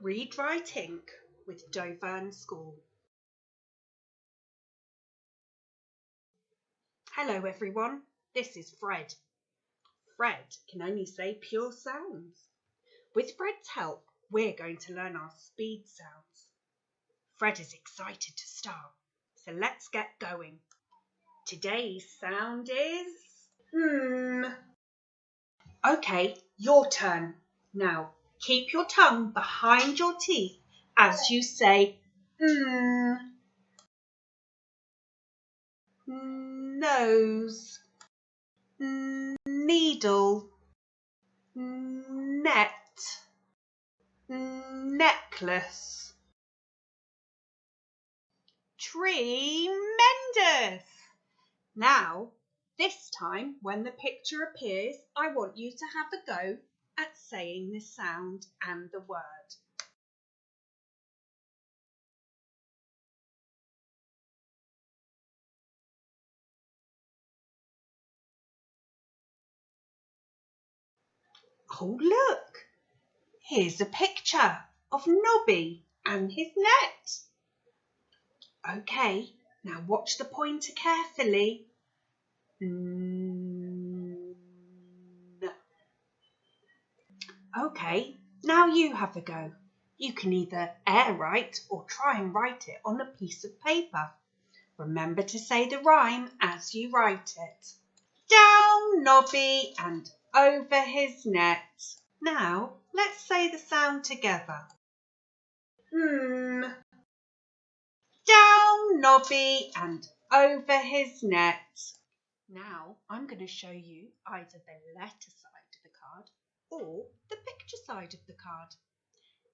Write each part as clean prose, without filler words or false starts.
Read, Write, Ink with Dover School. Hello everyone, this is Fred. Fred can only say pure sounds. With Fred's help, we're going to learn our speed sounds. Fred is excited to start, so let's get going. Today's sound is Okay, your turn. Now, keep your tongue behind your teeth as you say nose, needle, net, necklace. Tremendous! Now, this time when the picture appears, I want you to have a go at saying the sound and the word. Oh, look! Here's a picture of Nobby and his net. Okay, now watch the pointer carefully. Okay, now you have a go. You can either air write or try and write it on a piece of paper. Remember to say the rhyme as you write it. Down Nobby and over his net. Now, let's say the sound together. Down Nobby and over his net. Now, I'm going to show you either the letter side of the card or the picture side of the card.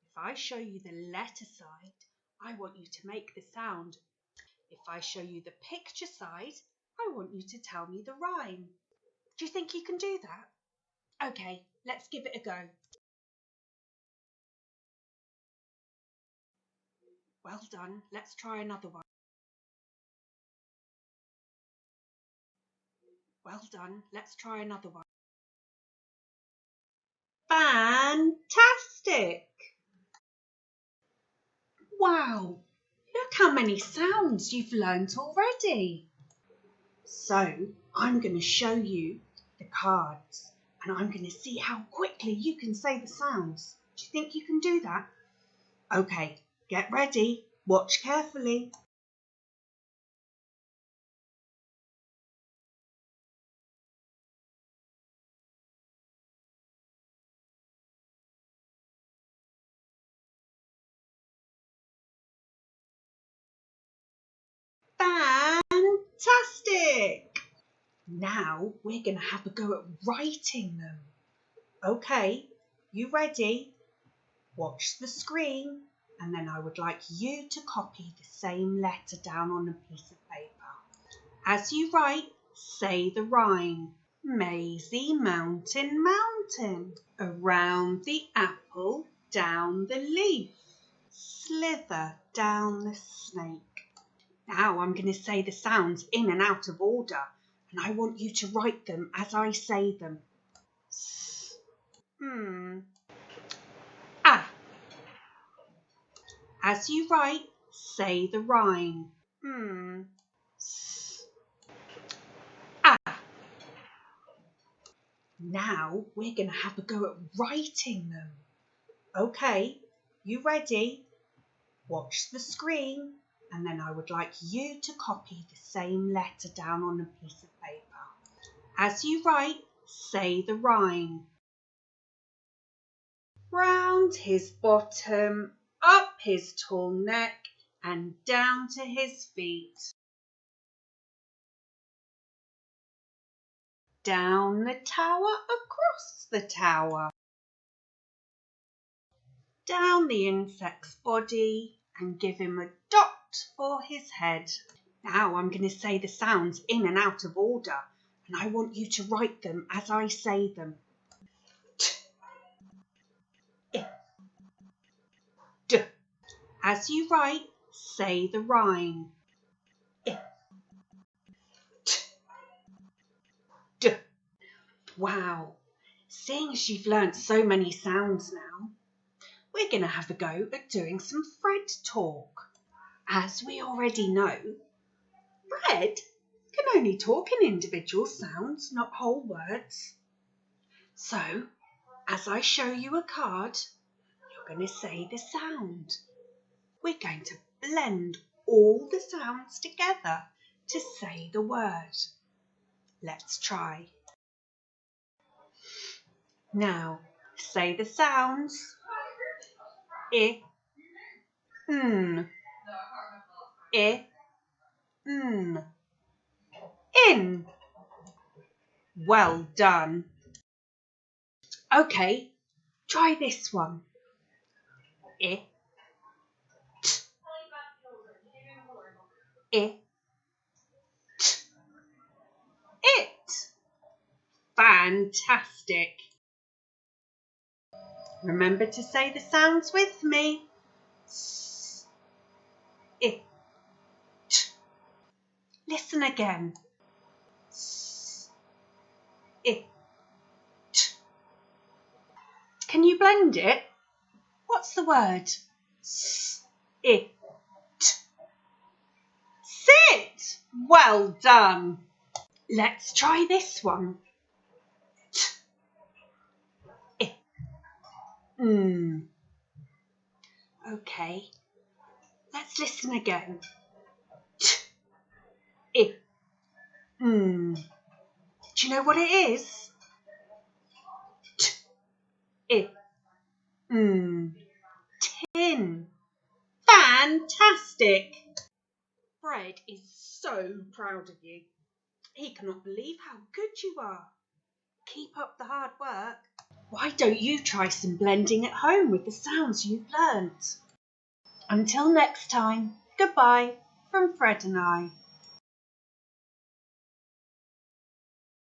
If I show you the letter side, I want you to make the sound. If I show you the picture side, I want you to tell me the rhyme. Do you think you can do that? Okay, let's give it a go. Well done, let's try another one. Well done, let's try another one. Fantastic! Wow, look how many sounds you've learnt already. So, I'm going to show you the cards and I'm going to see how quickly you can say the sounds. Do you think you can do that? Okay, get ready. Watch carefully. Fantastic! Now we're going to have a go at writing them. Okay, you ready? Watch the screen and then I would like you to copy the same letter down on a piece of paper. As you write, say the rhyme. Maisie mountain, mountain, around the apple, down the leaf, slither down the snake. Now I'm going to say the sounds in and out of order, and I want you to write them as I say them. Ah. As you write, say the rhyme. Ah. Now we're going to have a go at writing them. Okay, you ready? Watch the screen and then I would like you to copy the same letter down on a piece of paper. As you write, say the rhyme. Round his bottom, up his tall neck and down to his feet. Down the tower, across the tower. Down the insect's body and give him a dot for his head. Now I'm going to say the sounds in and out of order and I want you to write them as I say them. T, I, D. As you write, say the rhyme. I, T, D. Wow, seeing as you've learnt so many sounds now, we're going to have a go at doing some Fred talk. As we already know, Fred can only talk in individual sounds, not whole words. So, as I show you a card, you're going to say the sound. We're going to blend all the sounds together to say the word. Let's try. Now, say the sounds. I, n. I, n. In. Well done. Okay, try this one. I, t. I, t. It. Fantastic. Remember to say the sounds with me. S, I, t. Listen again. S, I, t. Can you blend it? What's the word? S, I, t. Sit. Well done. Let's try this one. T, I, n. Okay, let's listen again. T, I, n. Do you know what it is? T, I, n. Tin. Fantastic. Fred is so proud of you. He cannot believe how good you are. Keep up the hard work. Why don't you try some blending at home with the sounds you've learnt? Until next time, goodbye from Fred and I.